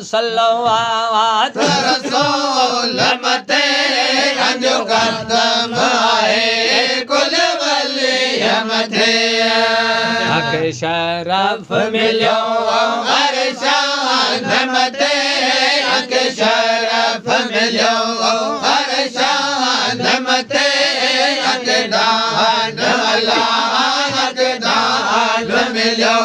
सलवात रसूल मते अंजो कदम आए कुल वली मते हक शरफ मिलो अरशान मते हक शरफ मिलो अरशान मते हक दान अल्लाह हक दान मिलो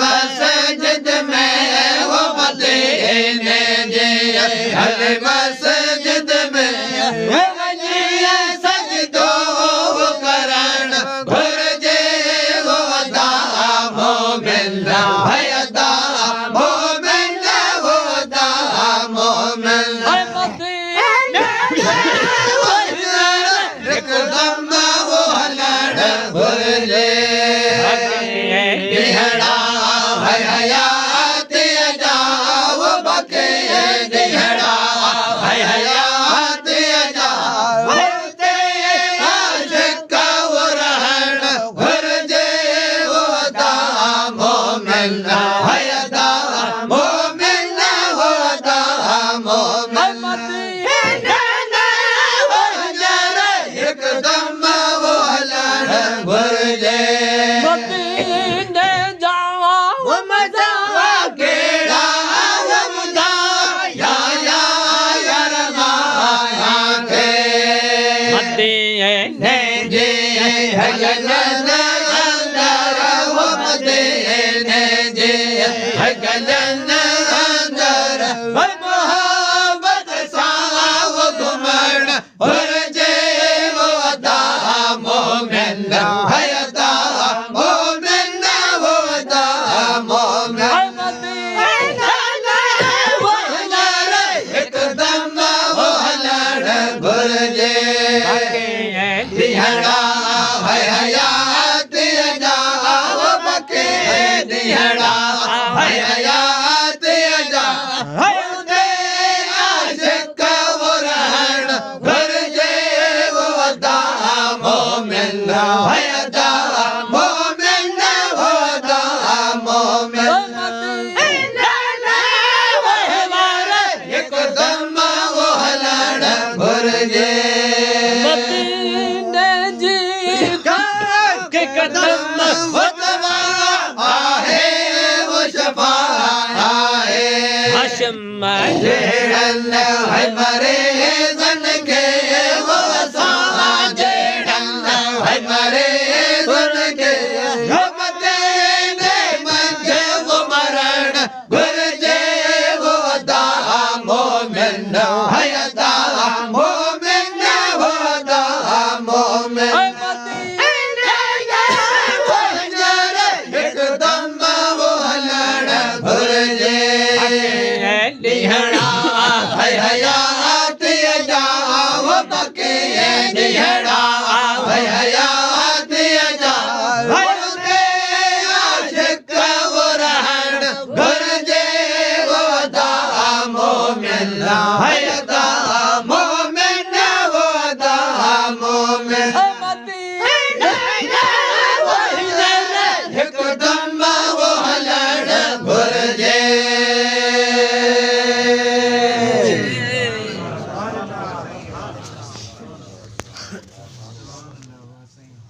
मस्जिद में वो मदीने जे मस्जिद में सजदो करण घुर्जे वो दामो मिलना भय दामो मिलना वो दामो मिलना एकदम वो हलण घुर्जे गलन अंदर मोहब्बत सा हिकदम वो हलण घुर्जे मदीने जी खाक कदम वतवा आहे वो शफा आहे हाशिम जेड़न है मरे जन के वो सा जेड़न है मरे जन के मदीने मंझे वो मरण घुर्जे वो दा मोमिन है दा मोमिन वो दा मोमिन हिकदम वो हलण घुर्जे ॾिहणा है हयात जा वो बके ॾिहणा है हयात